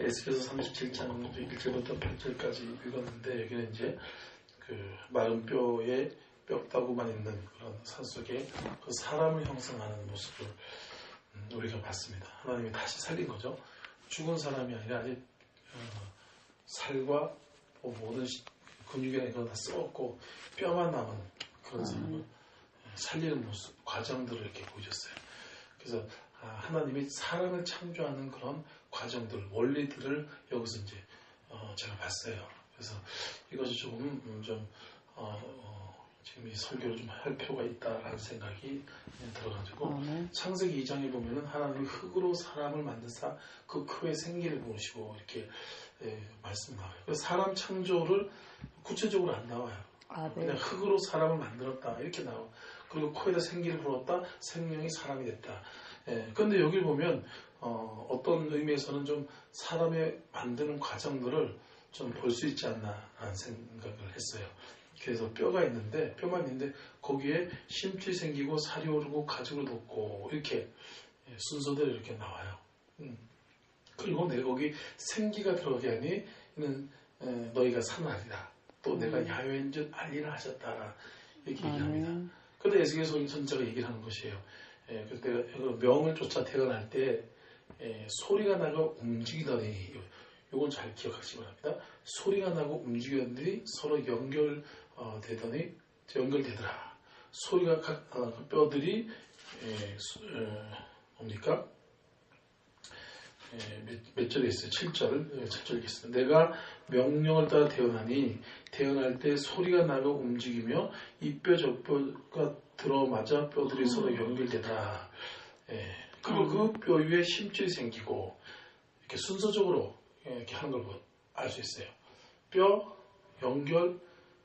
에스겔서 37장 1절부터 8절까지 읽었는데 여기는 이제 그 마른 뼈에 뼈다구만 있는 그런 산속에 그 사람을 형성하는 모습을 우리가 봤습니다. 하나님이 다시 살린 거죠. 죽은 사람이 아니라 아직 살과 모든 근육이나 이런 다 썩었고 뼈만 남은 그런 사람을 살리는 모습, 과정들을 이렇게 보여줬어요. 그래서 하나님이 사람을 창조하는 그런 과정들, 원리들을 여기서 이제 제가 봤어요. 그래서 이것이 조금 지금 이 설교를 좀 할 필요가 있다라는 생각이 들어가지고 창세기 2장에 보면은 하나님이 흙으로 사람을 만드사 그 크에 생기를 부으시고 이렇게 말씀 나와요. 그래서 사람 창조를 구체적으로 안 나와요. 그냥 흙으로 사람을 만들었다 이렇게 나와. 그리고 코에다 생기를 불었다, 생명이 사람이 됐다. 그런데 여기 보면 어떤 의미에서는 좀 사람의 만드는 과정들을 좀 볼 수 있지 않나라는 생각을 했어요. 그래서 뼈가 있는데 뼈만 있는데 거기에 심줄이 생기고 살이 오르고 가죽을 돋고 이렇게 순서대로 이렇게 나와요. 그리고 내가 거기 생기가 들어가게 하니 이는 너희가 사나리라. 또 내가 야훼인 줄 알리라 하셨다. 이렇게 얘기합니다. 그런데 에스겔 선지자가 얘기를 하는 것이에요. 그때 명을 쫓아 태어날 때 소리가 나고 움직이더니 이건 잘 기억하시기 바랍니다. 소리가 나고 움직이더니 서로 연결되더라. 소리가 그 뼈들이 뭡니까? 몇 절에 있어요? 7절 읽겠습니다. 내가 명령을 따라 태어나니 태어날 때 소리가 나고 움직이며 이 뼈 저 뼈가 들어맞아 뼈들이 서로 연결되더라. 그리고 그 뼈 위에 심줄이 생기고 이렇게 순서적으로 이렇게 하는 걸 알 수 있어요. 뼈, 연결,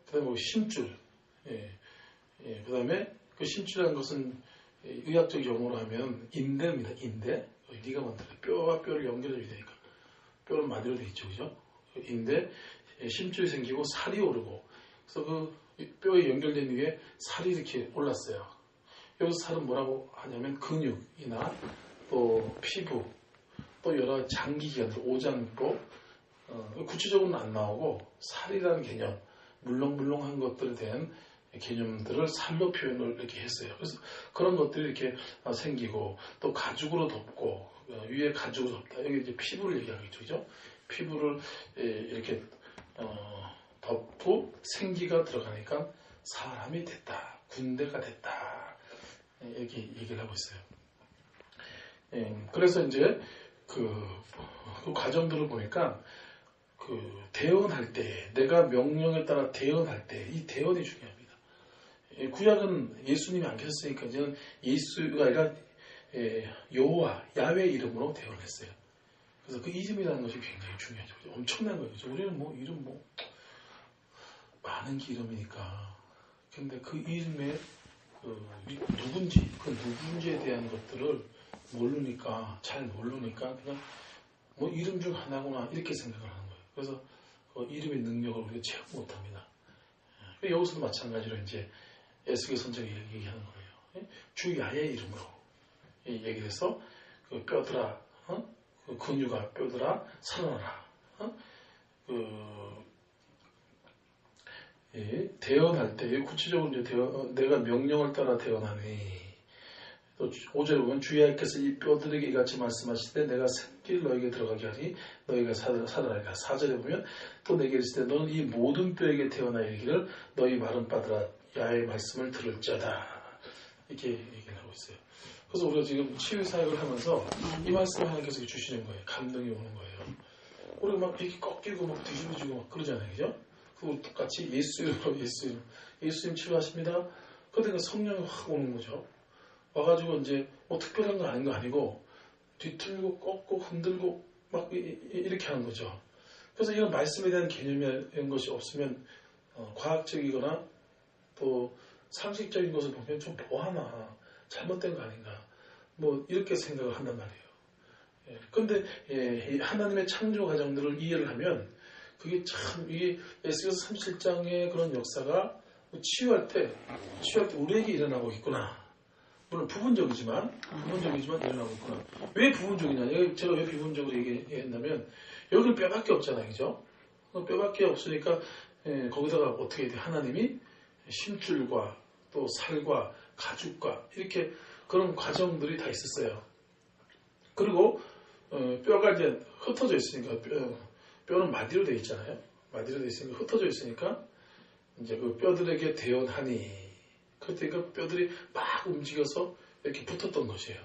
그 다음에 심줄. 그 다음에 그 심줄이라는 것은 의학적 용어로 하면 인대입니다. 인대. 네가 만들어. 뼈와 뼈를 연결해야 되니까. 뼈는 마디로 돼 있죠. 그죠? 인대, 심줄이 생기고 살이 오르고. 그래서 그 뼈에 연결된 위에 살이 이렇게 올랐어요. 여기서 살은 뭐라고 하냐면 근육이나 또 피부, 또 여러 장기기관들, 오장법, 구체적으로는 안 나오고 살이라는 개념, 물렁물렁한 것들에 대한 개념들을 살로 표현을 이렇게 했어요. 그래서 그런 것들이 이렇게 생기고 또 가죽으로 덮고 위에 가죽으로 덮다. 여기 이제 피부를 얘기하겠죠, 그죠? 피부를 이렇게 덮고 생기가 들어가니까 사람이 됐다, 군대가 됐다. 이렇게 얘기를 하고 있어요. 그래서 이제 그 과정들을 보니까 대언할 때, 내가 명령에 따라 대언할 때, 이 대언이 중요합니다. 구약은 예수님이 안 계셨으니까 이제는 예수가 아니라 여호와, 야훼 이름으로 대언했어요. 그래서 그 이름이라는 것이 굉장히 중요하죠. 엄청난 거예요. 우리는 이름 많은 이름이니까. 근데 그 이름의 누군지에 대한 것들을 잘 모르니까 그냥 이름 중 하나구나 이렇게 생각을 하는 거예요. 그래서 이름의 능력을 우리가 체험 못합니다. 여기서도 마찬가지로 이제 에스겔 선지자가 얘기하는 거예요. 주 야훼 이름으로 얘기해서 그 뼈들아, 그 근육아 뼈들아 살아나라. 대언할 때 구체적으로 이제 내가 명령을 따라 대언하니. 또 5절에 보면 주야께서 이 뼈들에게 이같이 말씀하실 때 내가 생기를 너에게 들어가게 하니 너희가 살아나리라. 4절에 보면 또 내게 이르시되 너는 이 모든 뼈에게 태어나 이르기를 너희 마른 바들아 야훼의 말씀을 들을지어다. 이렇게 얘기를 하고 있어요. 그래서 우리가 지금 치유 사역을 하면서 이 말씀을 하나님께서 주시는 거예요. 감동이 오는 거예요. 우리가 막 이렇게 꺾이고 막 뒤집어지고 막 그러잖아요. 그죠? 그리고 똑같이 예수 이름으로 예수님 치료하십니다. 그러니까 성령이 확 오는 거죠. 와가지고 이제 특별한 건 아닌 거 아니고 뒤틀고 꺾고 흔들고 막 이렇게 하는 거죠. 그래서 이런 말씀에 대한 개념이라는 것이 없으면 과학적이거나 또 상식적인 것을 보면 좀 뭐하나 잘못된 거 아닌가 이렇게 생각을 한단 말이에요. 그런데 하나님의 창조 과정들을 이해를 하면 그게 참 이게 에스겔서 37장의 그런 역사가 치유할 때 우리에게 일어나고 있구나. 물론 부분적이지만 일어나고 있구나. 왜 부분적이냐? 제가 왜 부분적으로 얘기했냐면 여기는 뼈밖에 없잖아요. 그죠? 뼈밖에 없으니까 거기다가 어떻게 돼? 하나님이 심줄과 또 살과 가죽과 이렇게 그런 과정들이 다 있었어요. 그리고 뼈가 이제 흩어져 있으니까 뼈는 마디로 되어 있잖아요. 마디로 되어 있으니까 흩어져 있으니까 이제 그 뼈들에게 대언하니 그러니까 뼈들이 막 움직여서 이렇게 붙었던 것이에요.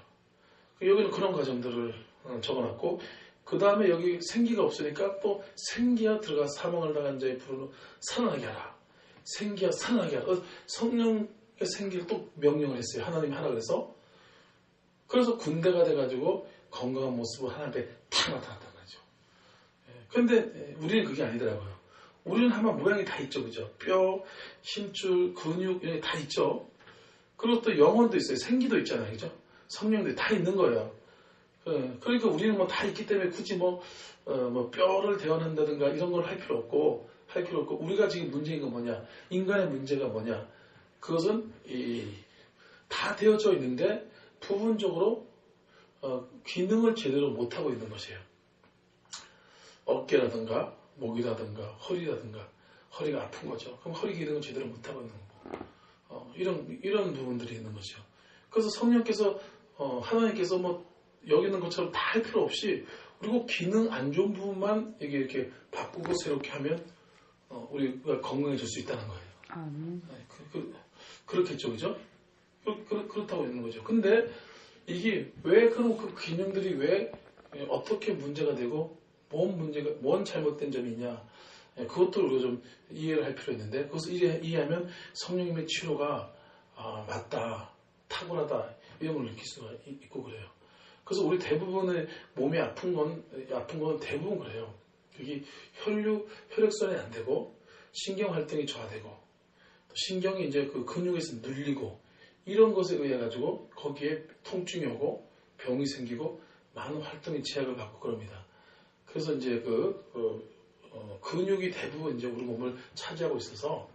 여기는 그런 과정들을 적어놨고 그 다음에 여기 생기가 없으니까 또 생기야 들어가 사망을 당한 자의 부르는 살아나게 하라. 생기야 살아나게 하라. 성령의 생기를 또 명령을 했어요. 하나님이 하라 그래서. 그래서 군대가 돼가지고 건강한 모습으로 하나님 앞에 탁 나타났단 말이죠. 그런데 우리는 그게 아니더라고요. 우리는 아마 모양이 다 있죠. 그죠? 뼈, 힘줄, 근육 이런 게 다 있죠. 그리고 또 영혼도 있어요. 생기도 있잖아요. 그죠? 성령도 다 있는 거예요. 그러니까 우리는 뭐 다 있기 때문에 굳이 뭐 뼈를 대언한다든가 이런 걸 할 필요 없고 우리가 지금 문제인 건 뭐냐? 인간의 문제가 뭐냐? 그것은 다 되어져 있는데 부분적으로 기능을 제대로 못하고 있는 것이에요. 어깨라든가 목이라든가 허리라든가 허리가 아픈 거죠. 그럼 허리 기능을 제대로 못하고 있는 거고 이런 부분들이 있는 거죠. 그래서 성령께서 하나님께서 뭐 여기 있는 것처럼 다 할 필요 없이 그리고 기능 안 좋은 부분만 이렇게 바꾸고 새롭게 하면 우리가 건강해질 수 있다는 거예요. 그렇겠죠, 그죠? 그렇다고 있는 거죠. 근데 이게 왜 그런 그 기능들이 왜 어떻게 문제가 되고 뭔 잘못된 점이 있냐? 그것도 우리가 좀 이해를 할 필요 있는데 그것을 이해하면 성령님의 치료가 맞다, 탁월하다 이런 걸 느낄 수가 있고 그래요. 그래서 우리 대부분의 몸이 아픈 건 대부분 그래요. 그게 혈액순환이 안 되고 신경 활동이 저하되고 신경이 이제 그 근육에서 눌리고 이런 것에 의해 가지고 거기에 통증이 오고 병이 생기고 많은 활동의 제약을 받고 그럽니다. 그래서 이제 근육이 대부분 이제 우리 몸을 차지하고 있어서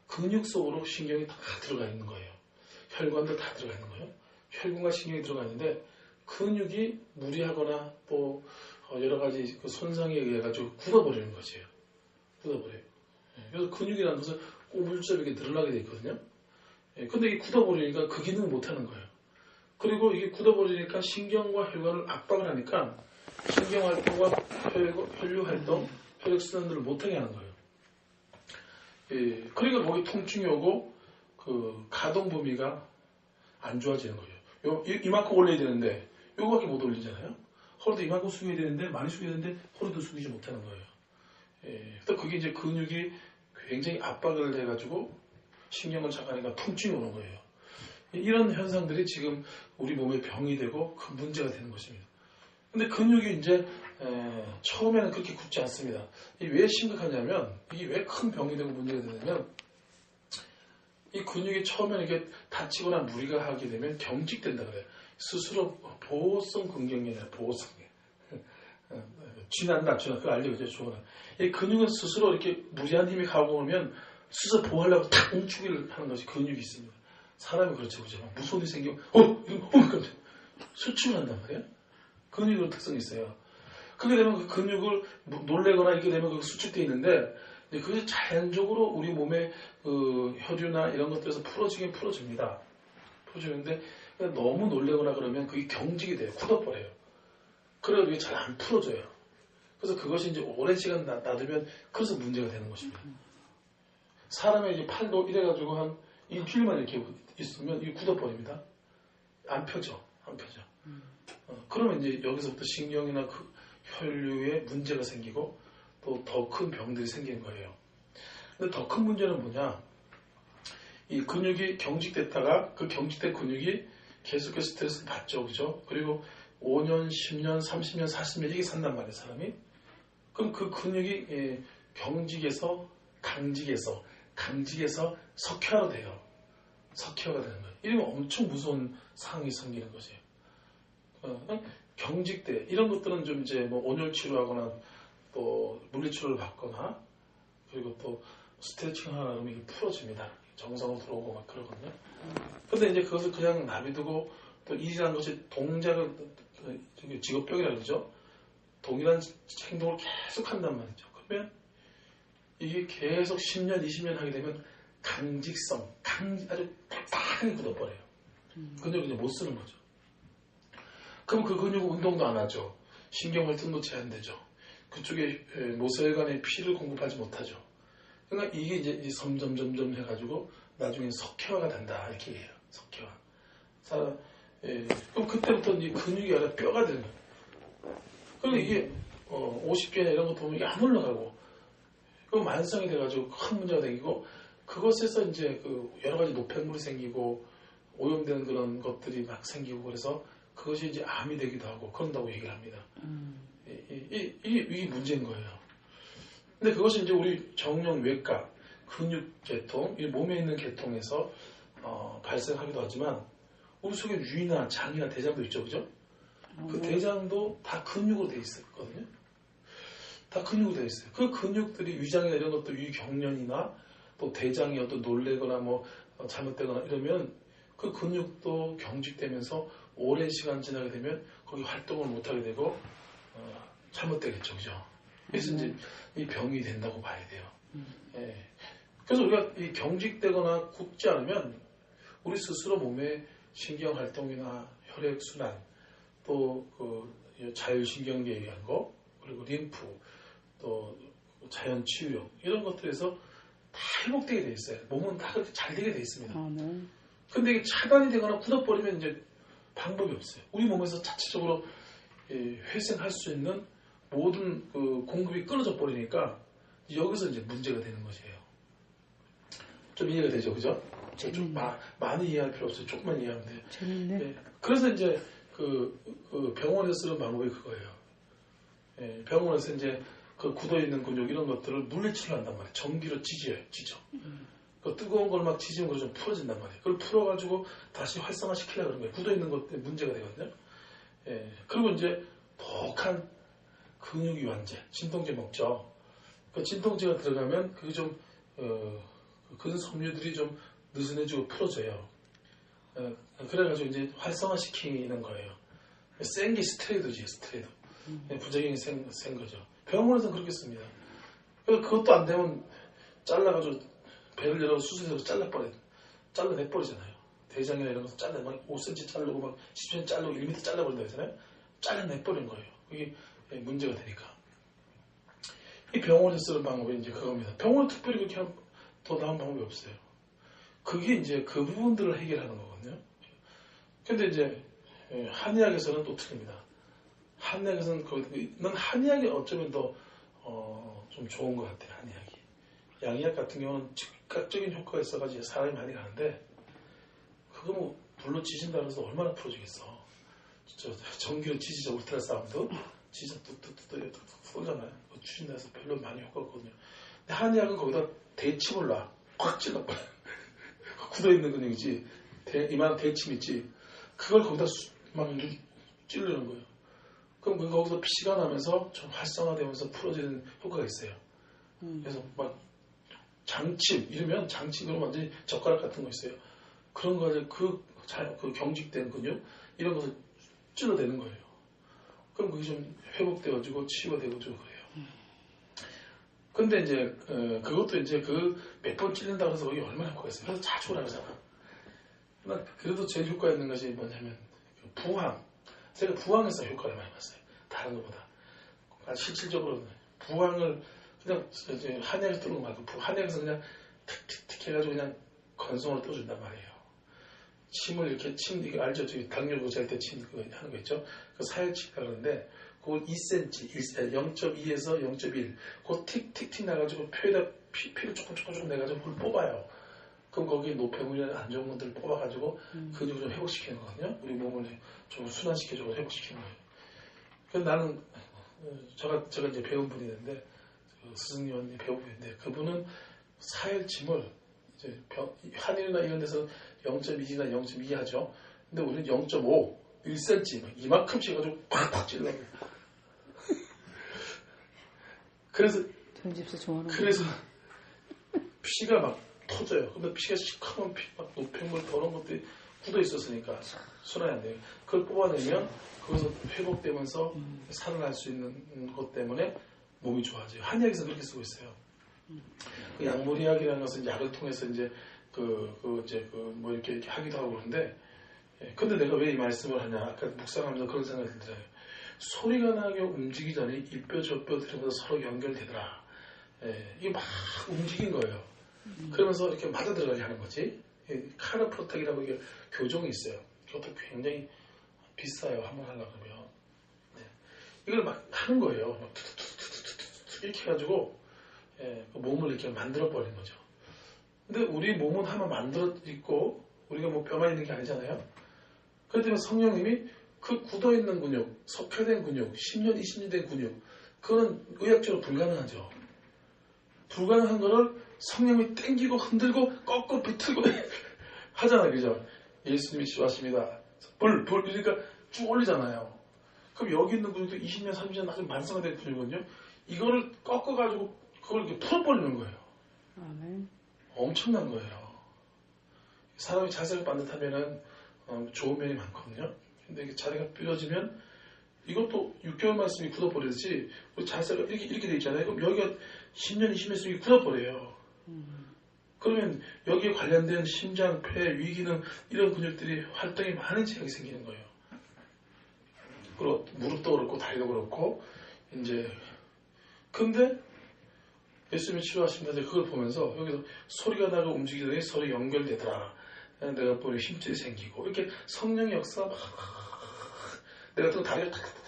근육 속으로 신경이 다 들어가 있는 거예요. 혈관도 다 들어가 있는 거예요. 혈관과 신경이 들어가 있는데 근육이 무리하거나 또 여러 가지 그 손상에 의해 가지고 굳어버리는 것이에요. 굳어버려요. 그래서 근육이라는 것은 꼬물처럼 이렇게 늘어나게 돼 있거든요. 근데 이게 굳어버리니까 그 기능을 못하는 거예요. 그리고 이게 굳어버리니까 신경과 혈관을 압박을 하니까 신경활동과 혈류활동, 혈액순환들을 못하게 하는 거예요. 그러니까 거기 통증이 오고 그 가동 범위가 안 좋아지는 거예요. 이만큼 올려야 되는데 요거밖에 못 올리잖아요. 허리도 이만큼 숙여야 되는데 많이 숙여야 되는데 허리도 숙이지 못하는 거예요. 또 그게 이제 근육이 굉장히 압박을 해가지고 신경을 잡아내니까 통증이 오는 거예요. 이런 현상들이 지금 우리 몸에 병이 되고 큰 문제가 되는 것입니다. 근데 근육이 이제 처음에는 그렇게 굳지 않습니다. 이게 왜 심각하냐면 이게 왜 큰 병이 되고 문제가 되냐면 이 근육이 처음에는 이게 다치거나 무리가 하게 되면 경직된다 그래요. 스스로 보호성 근경련이에요. 보호성. 쥐난다. 그거 알죠? 좋아요. 이 근육은 스스로 이렇게 무리한 힘이 가고 오면 스스로 보호하려고 탁 뭉치기를 하는 것이 근육이 있습니다. 사람이 그렇죠. 그죠? 무서운 일이 생기면 깜짝 수축을 한단 말이에요. 근육의 특성이 있어요. 그렇게 되면 그 근육을 놀래거나 이렇게 되면 그 수축되어 있는데 그것이 자연적으로 우리 몸의 그 혈류나 이런 것들에서 풀어지긴 풀어집니다. 풀어지는데 너무 놀래거나 그러면 그게 경직이 돼요. 굳어버려요. 그래서 이게 잘 안 풀어져요. 그래서 그것이 이제 오랜 시간 놔두면 그래서 문제가 되는 것입니다. 사람의 이제 팔도 이래가지고 한 일주일만 이렇게 있으면 이게 굳어버립니다. 안 펴져. 그러면 이제 여기서부터 신경이나 그 혈류에 문제가 생기고 또 더 큰 병들이 생기는 거예요. 근데 더 큰 문제는 뭐냐? 이 근육이 경직됐다가 그 경직된 근육이 계속해서 스트레스를 받죠. 그죠? 그리고 5년, 10년, 30년, 40년 이게 산단 말이에요, 사람이. 그럼 그 근육이 경직에서 강직에서 석회화로 돼요. 석회화가 되는 거예요. 이러면 엄청 무서운 상황이 생기는 것이에요. 경직돼. 이런 것들은 좀 이제 뭐 온열 치료하거나 또 물리치료를 받거나 그리고 또 스트레칭 하나 하면 이게 풀어집니다. 정상으로 들어오고 막 그러거든요. 근데 이제 그것을 그냥 놔두고 또 일이라는 것이 동작을 직업병이라고 그러죠. 동일한 행동을 계속 한단 말이죠. 그러면 이게 계속 10년, 20년 하게 되면 강직성, 아주 딱딱하게 굳어버려요. 근육을 이제 못 쓰는 거죠. 그럼 그 근육은 운동도 안 하죠. 신경활동도 제한되죠. 그쪽에 모세혈관에 피를 공급하지 못하죠. 그러니까 이게 이제 점점 해가지고 나중에 석회화가 된다 이렇게 얘기해요. 석회화. 그럼 그때부터 이 근육이 아니라 뼈가 되는 거예요. 그런데 이게 50개나 이런 거 보면 이게 안 올라가고 그럼 만성이 돼가지고 큰 문제가 생기고 그것에서 이제 그 여러 가지 노폐물이 생기고 오염되는 그런 것들이 막 생기고 그래서 그것이 이제 암이 되기도 하고 그런다고 얘기를 합니다. 이게 문제인 거예요. 근데 그것이 이제 우리 정형 외과, 근육 계통, 이 몸에 있는 계통에서 발생하기도 하지만 우리 속에 위나 장이나 대장도 있죠, 그죠? 그 대장도 다 근육으로 돼 있었거든요. 다 근육으로 돼 있어요. 그 근육들이 위장이나 이런 것도 위경련이나 또 대장이 어떤 놀래거나 뭐 잘못되거나 이러면 그 근육도 경직되면서 오랜 시간 지나게 되면 거기 활동을 못하게 되고 잘못되겠죠, 그죠? 그래서 이제 이 병이 된다고 봐야 돼요. 예. 그래서 우리가 이 경직되거나 굳지 않으면 우리 스스로 몸의 신경 활동이나 혈액 순환, 또 그 자율신경계 얘기한 거, 그리고 림프, 또 자연 치유력 이런 것들에서 다 회복되게 돼 있어요. 몸은 다 그렇게 잘 되게 돼 있습니다. 근데 이게 차단이 되거나 굳어버리면 이제 방법이 없어요. 우리 몸에서 자체적으로 회생할 수 있는 모든 그 공급이 끊어져 버리니까 여기서 이제 문제가 되는 것이에요. 좀 이해가 되죠, 그죠? 좀 많이 이해할 필요 없어요. 조금만 이해하면 돼요. 재밌네. 예, 그래서 이제 그 병원에서 쓰는 방법이 그거예요. 예, 병원에서 이제 그 굳어 있는 근육 이런 것들을 물리치료 한단 말이에요. 전기로 찢어. 그 뜨거운 걸 막 찢으면 그걸 좀 풀어진단 말이에요. 그걸 풀어가지고 다시 활성화시키려고 그런 거예요. 굳어 있는 것 때문에 문제가 되거든요. 예, 그리고 이제 독한 근육 이완제, 진통제 먹죠. 그 진통제가 들어가면 그게 좀 그 섬유들이 좀 느슨해지고 풀어져요. 그래가지고 이제 활성화시키는 거예요. 센 게 스테로이드지, 스테로이드. 부작용이 센 거죠. 병원에서는 그렇게 씁니다. 그것도 안 되면 잘라가지고 배를 열어 수술해서 잘라내버리잖아요. 대장이나 이런 거 잘라, 막 5cm 자르고 막 10cm 자르고 1m 잘라버린다 했잖아요. 잘라내버린 거예요. 그게 문제가 되니까. 이 병원에서 쓰는 방법이 이제 그겁니다. 병원은 특별히 그렇게 더 나은 방법이 없어요. 그게 이제 그 부분들을 해결하는 거거든요. 근데 이제 한의학에서는 또 틀립니다. 한의학에서는 난 한의학이 어쩌면 더 좀 좋은 것 같아요. 한의학이. 양의학 같은 경우는 즉각적인 효과가 있어가지고 사람이 많이 가는데 그거 뭐 불로 치신다 그래서 얼마나 풀어지겠어. 진짜 전기로 치시죠. 울트라 사운드 치자 뚝뚝뚝 쏘잖아요. 추진다 해서 별로 많이 효과가 없거든요. 근데 한의학은 거기다 대침을 놔. 꽉 찔러버려. 굳어있는 근육이지. 이만한 대침 있지. 그걸 거기다 막 찌르는 거예요. 그럼 거기서 피가 나면서 좀 활성화되면서 풀어지는 효과가 있어요. 그래서 막 장침 이러면 장침 그러면 완전히 젓가락 같은 거 있어요. 그런 거를 그 경직된 근육 이런 것을 찔러대는 거예요. 그럼 그게 좀 회복되어지고 치유가 되어지고 그래요. 근데 이제 그것도 이제 그 몇 번 찔린다고 해서 그게 얼마나 효과가 있어요. 그래서 자주 오라고 하잖아. 그래도 제일 효과 있는 것이 뭐냐면 부항. 제가 부항에서 효과를 많이 봤어요. 다른 것보다. 실질적으로 부항을 그냥 이제 한약에서 뜨는 거 말고 한약에서 그냥 틱틱틱 해가지고 그냥 건성으로 떠준단 말이에요. 침을 이렇게 이거 알죠? 저기 당뇨 고지할 때 침 그거 하는 거 있죠? 그 사혈치가 그러는데 그걸 2cm, 0.2에서 0.1 그거 틱틱틱 나가지고 폐에다 피를 조금 내가지고 그걸 뽑아요. 그럼 거기에 노폐물이나 안 좋은 것들을 뽑아가지고 근육을 좀 회복시키는 거거든요. 우리 몸을 좀 순환시켜주고 회복시키는 거예요. 그래서 나는 제가 이제 배운 분이 있는데 스승님이 배운 분이 있는데 그분은 사혈침을 이제 한일이나 이런 데서 0.2나 0.2 하죠. 근데 우리는 0.5, 1cm 이만큼씩 해가지고 팍팍 찔러요. 그래서 피가 막 터져요. 근데 피가 시커먼 피, 막 노폐물 더러운 것들이 굳어 있었으니까 순환이 안 돼요. 그걸 뽑아내면 거기서 회복되면서 살아날 수 있는 것 때문에 몸이 좋아져요. 한의학에서 그렇게 쓰고 있어요. 그 약물의학이라는 것은 약을 통해서 이제 뭐 이렇게 하기도 하고 그러는데, 근데 내가 왜 이 말씀을 하냐? 아까 묵상하면서 그런 생각이 들어요. 소리가 나게 움직이기 전에 이뼈 저뼈 들으면서 서로 연결되더라. 이게 막 움직인 거예요. 그러면서 이렇게 맞아 들어가게 하는 거지. 카르프로텍이라고 이게 교종이 있어요. 그것도 굉장히 비싸요. 한번 하려고 그러면. 이걸 막 하는 거예요. 막 투투투투투투 이렇게 해가지고 몸을 이렇게 만들어 버리는 거죠. 근데 우리 몸은 하나 만들어 있고 우리가 뭐 뼈만 있는 게 아니잖아요. 그렇기 때문에 성령님이 그 굳어있는 근육, 석회된 근육, 10년, 20년 된 근육, 그거는 의학적으로 불가능하죠. 불가능한 거를 성령이 땡기고 흔들고 꺾고 비틀고 하잖아요. 그죠? 예수님이 치료하십니다. 그러니까 쭉 올리잖아요. 그럼 여기 있는 근육도 20년, 30년 아주 만성화된 근육은요. 이거를 꺾어가지고 그걸 이렇게 풀어버리는 거예요. 아멘. 엄청난 거예요. 사람이 자세가 반듯하면은 좋은 면이 많거든요. 근데 이게 자리가 삐어지면 이것도 6개월 말씀이 굳어버리듯이 우리 자세가 이렇게 돼 있잖아요. 그럼 여기가 10년, 20년 쓰기 굳어버려요. 그러면 여기에 관련된 심장, 폐, 위기능 이런 근육들이 활동이 많은 제약이 생기는 거예요. 그리고 무릎도 그렇고 다리도 그렇고 이제 근데 예수님이 치료하십니다. 그걸 보면서 여기서 소리가 나고 움직이더니 서로 연결되더라. 내가 보니 힘줄이 생기고 이렇게 성령의 역사가 막 내가 또 다리가 탁탁탁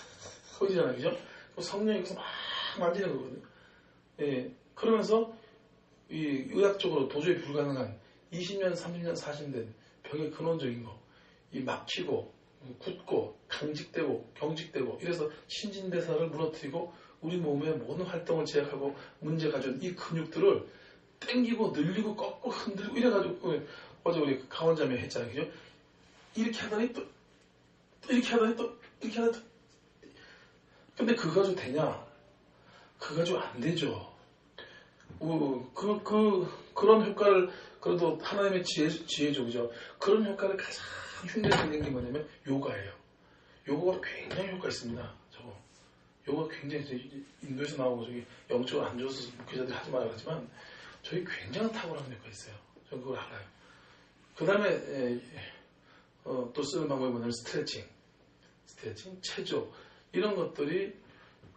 커지잖아요. 그죠? 성령이 여기서 막 만지는 거거든요. 예, 그러면서 이 의학적으로 도저히 불가능한 20년, 30년, 40년 된 병의 근원적인 거, 이 막히고 굳고 강직되고 경직되고 이래서 신진대사를 무너뜨리고 우리 몸의 모든 활동을 제약하고 문제 가져온 이 근육들을 땡기고 늘리고 꺾고 흔들고 이래가지고 어제 우리 강원자매 했잖아요. 그죠? 이렇게 하더니 또 이렇게 하더니 또 이렇게 하더니 또 근데 그거 가지고 되냐? 그거 가지고 안 되죠. 그런 효과를 그래도 하나님의 지혜죠. 그죠? 그런 효과를 가장 흉내내서 있는 게 뭐냐면 요가예요. 요가가 굉장히 효과 있습니다. 저거. 요가 굉장히 인도에서 나오고 저기 영적으로 안 좋아서 목회자들이 하지 말라 그러지만 저희 굉장한 탁월한 효과 있어요. 저는 그걸 알아요. 그 다음에 또 쓰는 방법이 뭐냐면 스트레칭, 체조 이런 것들이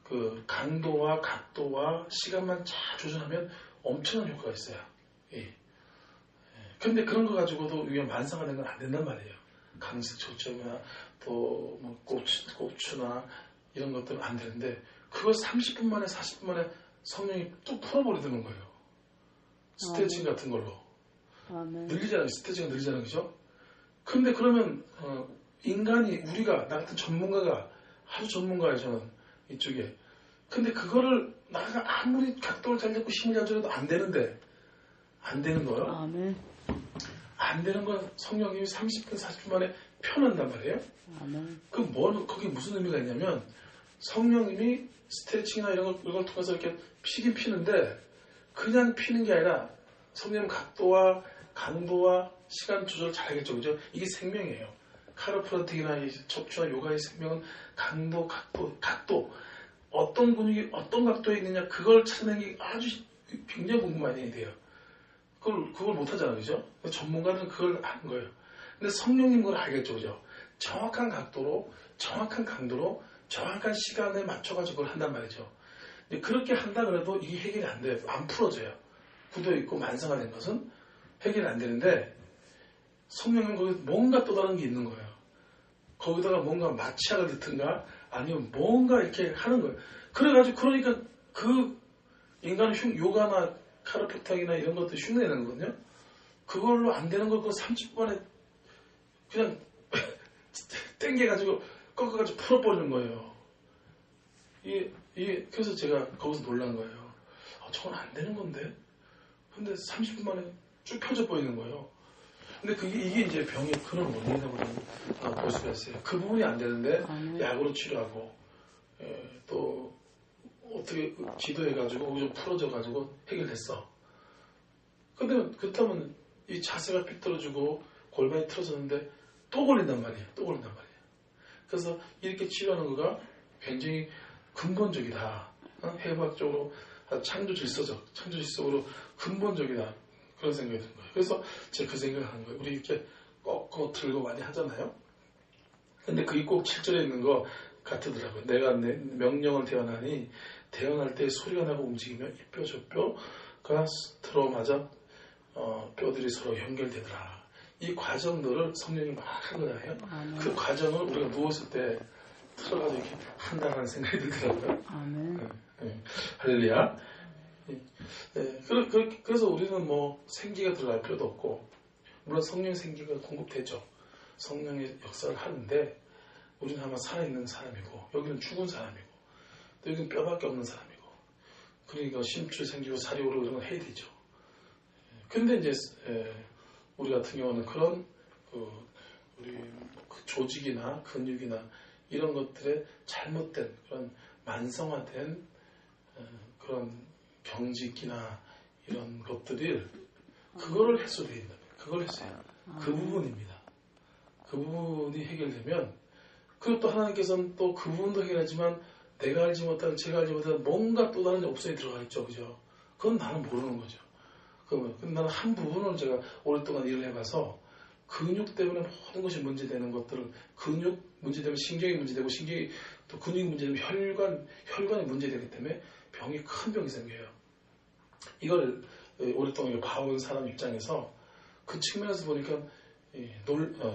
그 강도와 각도와 시간만 잘 조절하면 엄청난 효과가 있어요. 예. 근데 그런 거 가지고도 이게 만성화된 건 안 된단 말이에요. 강식 초점이나 또 뭐 고추나 이런 것들은 안 되는데 그걸 30분 만에 40분 만에 성령이 뚝 풀어버리는 거예요. 스트레칭 같은 걸로. 늘리잖아요. 스트레칭은 늘리잖아요. 그죠? 근데 그러면 인간이 우리가 나 같은 전문가가 아주 전문가예요. 저는 이쪽에. 근데 그거를 나가 아무리 각도를 잘 잡고 힘을 잘 줘도 안 되는데 안 되는 거예요. 아멘. 안 되는 건 성령님이 30분 40분 만에 펴낸단 말이에요. 아멘. 거기 무슨 의미가 있냐면 성령님이 스트레칭이나 이런 걸 통해서 이렇게 피긴 피는데 그냥 피는 게 아니라 성령 각도와 강도와 시간 조절을 잘하겠죠. 그죠? 이게 생명이에요. 카르프라틱이나 척추나 요가의 생명은 강도, 각도. 어떤 근육이 어떤 각도에 있느냐 그걸 찾아내는 게 아주 굉장히 궁금한 돼요. 그걸 못하잖아요. 그죠? 전문가는 그걸 아는 거예요. 근데 성령님 그걸 알겠죠. 그죠? 정확한 각도로, 정확한 강도로, 정확한 시간에 맞춰가지고 그걸 한단 말이죠. 그렇게 한다 그래도 이게 해결이 안 돼요. 안 풀어져요. 굳어있고 만성화된 것은 해결이 안 되는데 성령은 거기 뭔가 또 다른 게 있는 거예요. 거기다가 뭔가 마취약을 넣든가 아니면 뭔가 이렇게 하는 거예요. 그러니까 그 인간의 요가나 카르프탁이나 이런 것들 흉내내는 거거든요. 그걸로 안 되는 걸 그 30분에 그냥 땡겨가지고 꺾어가지고 풀어버리는 거예요. 그래서 제가 거기서 놀란 거예요. 저건 안 되는 건데. 근데 30분 만에 쭉 펴져 보이는 거예요. 근데 이게 이제 병의 그런 원인이라고 볼 수가 있어요. 그 부분이 안 되는데 약으로 치료하고 또 어떻게 기도해가지고 거기 좀 풀어져가지고 해결됐어. 근데 그렇다면 이 자세가 삐뚤어지고 골반이 틀어졌는데 또 걸린단 말이에요. 또 걸린단 말이에요. 그래서 이렇게 치료하는 거가 굉장히 근본적이다. 해부학적으로 창조 질서적으로 근본적이다. 그런 생각이 드는 거예요. 그래서 제가 그 생각을 하는 거예요. 우리 이렇게 꺾고 들고 많이 하잖아요. 근데 그게 꼭 7절에 있는 거 같더라고요. 내가 내 명령을 대언하니 대언할 때 소리가 나고 움직이면 이 뼈 저 뼈가 들어맞아 뼈들이 서로 연결되더라. 이 과정들을 성령이 막 한 거잖아요. 그 과정을 우리가 누웠을 때 들어가지고 이렇게 한다는 생각이 들더라고요. 할렐루야. 그래서 우리는 뭐 생기가 들어갈 필요도 없고, 물론 성령 생기가 공급되죠. 성령의 역사를 하는데, 우리는 아마 살아있는 사람이고, 여기는 죽은 사람이고, 또 여기는 뼈밖에 없는 사람이고, 그러니까 심줄 생기고 살이 오르고 이런 걸 해야 되죠. 근데 이제 우리 같은 경우는 그런 우리 그 조직이나 근육이나 이런 것들의 잘못된 그런 만성화된 그런 경직이나 이런 것들을 그거를 해소해야 된다. 그걸 했어요. 그 부분입니다. 그 부분이 해결되면 그것도 하나님께서는 또 그 부분도 해결하지만 내가 알지 못한 제가 알지 못한 뭔가 또 다른 옵션이 들어가 있죠. 그죠? 그건 나는 모르는 거죠. 그러면 나는 한 부분을 제가 오랫동안 일을 해봐서 근육 때문에 모든 것이 문제되는 것들을 근육 문제되면 신경이 문제되고 신경이 또 근육이 문제되면 혈관이 문제되기 때문에 큰 병이 생겨요. 이걸 오랫동안 봐온 사람 입장에서 그 측면에서 보니까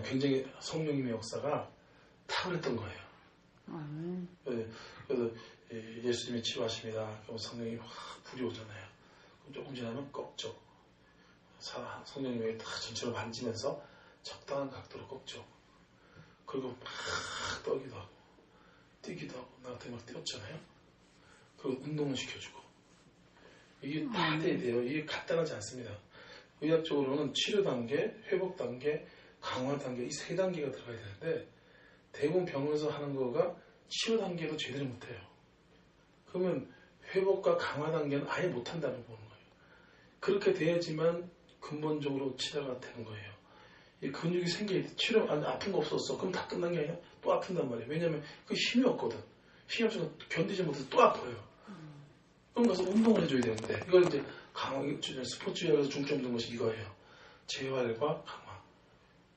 굉장히 성령님의 역사가 탁월했던 거예요. 그래서 예수님이 치유하십니다. 그럼 성령이 확 불이 오잖아요. 그럼 조금 지나면 꺾죠. 성령님이 다 전체로 만지면서 적당한 각도로 꺾죠. 그리고 막 떠기도 하고 뛰기도 하고 나한테 막 뛰었잖아요. 그리고 운동을 시켜주고 이게 다 돼야 돼요. 이게 간단하지 않습니다. 의학적으로는 치료 단계, 회복 단계, 강화 단계 이 세 단계가 들어가야 되는데 대부분 병원에서 하는 거가 치료 단계도 제대로 못해요. 그러면 회복과 강화 단계는 아예 못한다고 보는 거예요. 그렇게 돼야지만 근본적으로 치료가 되는 거예요. 이 근육이 치료 아픈 거 없었어. 그럼 다 끝난 게 아니라 또 아픈단 말이에요. 왜냐하면 그 힘이 없거든. 힘이 없어서 견디지 못해서 또 아파요. 그럼 가서 운동을 해줘야 되는데 이걸 이제 스포츠에서 중점 두는 것이 이거예요. 재활과 강화.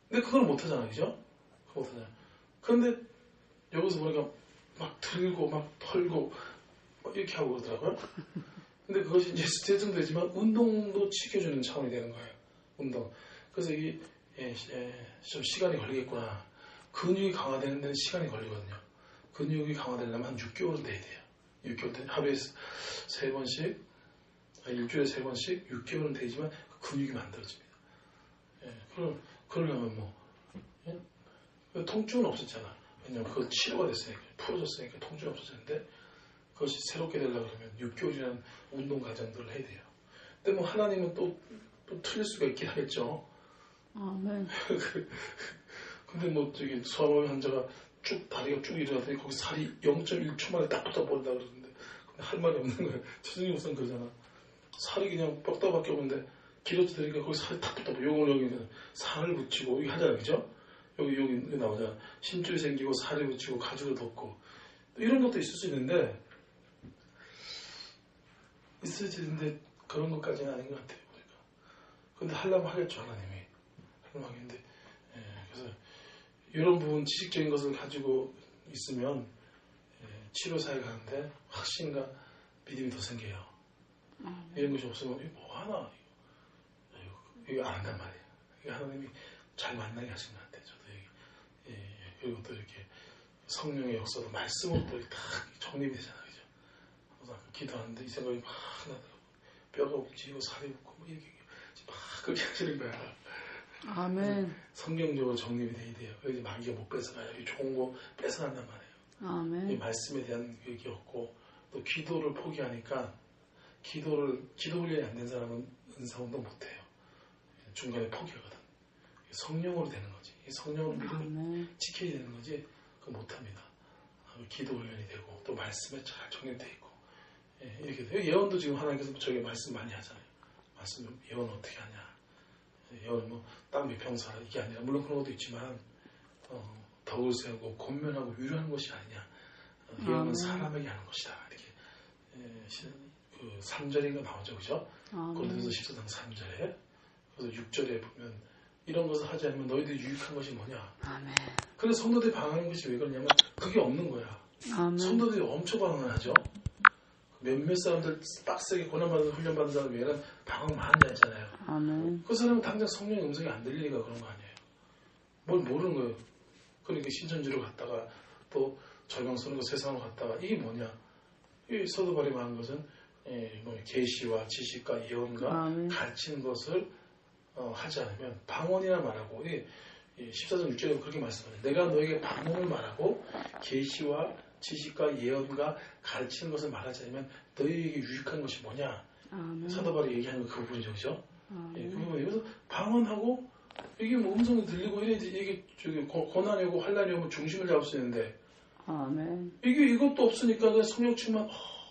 근데 그걸 못하잖아요. 그죠? 그거 못하잖아요. 그런데 여기서 보니까 막 들고 막 털고 막 이렇게 하고 그러더라고요. 근데 그것이 이제 스트레스는 되지만 운동도 지켜주는 차원이 되는 거예요. 운동. 그래서 이게 좀 시간이 걸리겠구나. 근육이 강화되는 데는 시간이 걸리거든요. 근육이 강화되려면 한 6개월은 돼야 돼요. 6개월 하루에 3번씩, 일주일에 3번씩 6개월은 되지만 근육이 만들어집니다. 그러려면 통증은 없었잖아. 왜냐면 그거 치료가 됐으니까, 풀어졌으니까 통증이 없어졌는데 그것이 새롭게 되려고 그러면 6개월이라는 운동 과정들을 해야 돼요. 근데 하나님은 또 틀릴 수가 있긴 하겠죠. 근데 저기 소아마비 환자가 다리가 쭉 일어나더니 거기 살이 0.1초 만에 딱 붙어버린다 그러는데 할 말이 없는 거예요. 최승희 목사는 그러잖아. 살이 그냥 뼈다밖에 없는데 길어지더니까 거기 살이 딱 붙어버려. 요걸 여기 살을 붙이고 여기 하잖아. 그죠? 여기 나오잖아. 심줄이 생기고 살이 붙이고 가죽을 덮고 이런 것도 있을 수 있는데 그런 것까지는 아닌 것 같아요. 그러니까. 근데 하려면 하겠죠. 하나님이. 하려면 하겠는데 그래서 이런 부분 지식적인 것을 가지고 있으면 치료사에 가는데 확신과 믿음이 더 생겨요. 이런 것이 없으면 이거 뭐 하나 이거 안 한단 말이에요. 이게 하나님이 잘 만나게 하신 것 같아요. 저도 그리고 또 이렇게 성령의 역사도 말씀으로 또 딱 정립이 되잖아요. 그죠? 그래서 기도하는데 이 생각이 막 나더라고요. 뼈가 움직이고 살이 붙고 뭐 이렇게 막 그렇게 하시는 거야. 아멘. 성경적으로 정립이 돼야 돼요. 여기 마귀가 못 뺏어가요. 이 좋은 거 뺏어간단 말이에요. 아멘. 이 말씀에 대한 그게 없고 또 기도를 포기하니까 기도 훈련이 안 된 사람은 은사운동 못해요. 중간에 포기하거든. 성령으로 되는 거지. 이 성령으로 믿음을 지켜야 되는 거지. 그거 못합니다. 기도 훈련이 되고 또 말씀에 잘 정립되어 있고 이렇게 돼요. 예언도 지금 하나님께서 저에게 말씀 많이 하잖아요. 말씀 예언 어떻게 하냐. 예언은 땅 몇 평 살아 이게 아니라 물론 그런 것도 있지만 덕을 세우고 권면하고 위로하는 것이 아니냐. 예언은 사람에게 하는 것이다. 이렇게 3절인가 나오죠, 그죠? 고린도서 14장 3절에. 그래서 6절에 보면 이런 것을 하지 않으면 너희들이 유익한 것이 뭐냐. 아멘. 그래서 성도들이 방황하는 것이 왜 그러냐면 그게 없는 거야. 아멘. 성도들이 엄청 방황을 하죠. 몇몇 사람들 빡세게 고난받은 훈련받은 사람 외에는 방황 많이 하잖아요. 아멘. 그 사람은 당장 성령의 음성이 안 들리니까 그런 거 아니에요. 뭘 모르는 거예요. 그러니까 신천지로 갔다가 또 절망스러운 거 세상으로 갔다가 이게 뭐냐. 이 사도 바울이 말한 것은 계시와 지식과 예언과 가르치는 것을 하지 않으면 방언이라 말하고 14장 6절에 그렇게 말씀하네요. 내가 너에게 방언을 말하고 계시와 지식과 예언과 가르치는 것을 말하지 않으면 너희에게 유익한 것이 뭐냐. 사도 바울이 얘기하는 그 부분이죠. 그죠? 그 부분이 그래서 방언하고 이게 뭐 음성이 들리고 이게 고난이 오고 환란이 오면 중심을 잡을 수 있는데 이것도 없으니까 그냥 성령 충만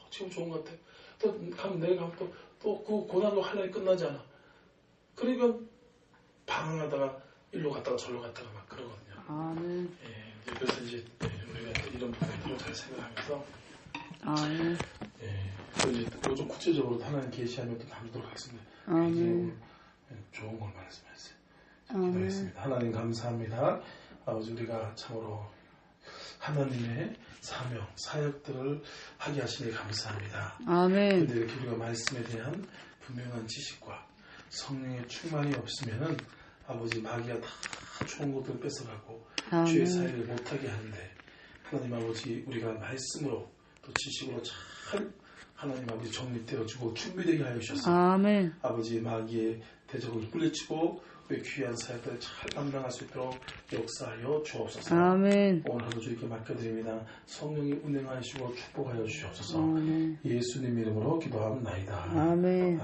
지금 좋은 것 같아. 또 가면 내일 가면 또 그 고난과 환란이 끝나지 않아. 그러니까 방황하다가 일로 갔다가 절로 갔다가 막 그러거든요. 그래서 이제 우리가 이런 부분을 잘 생각하면서 그리고 좀 구체적으로 하나님 계시하면 또 다루도록 하겠습니다. 좋은 걸 말씀하셨어요. 기도하겠습니다. 하나님 감사합니다. 아버지 우리가 참으로 하나님의 사명, 사역들을 하게 하시니 감사합니다. 그런데 이렇게 우리가 말씀에 대한 분명한 지식과 성령의 충만이 없으면은 아버지 마귀가 다 좋은 것들을 뺏어가고 주의 사역을 못하게 하는데 하나님 아버지 우리가 말씀으로 또 지식으로 잘 하나님 아버지 정립되어지고 준비되게 하여 주셔서 아버지 마귀의 대적을 물리치고 우리 귀한 사역들을 잘 감당할 수 있도록 역사하여 주옵소서. 오늘 하루 주님께 맡겨드립니다. 성령이 운행하시고 축복하여 주시옵소서. 예수님 이름으로 기도합니다. 아멘.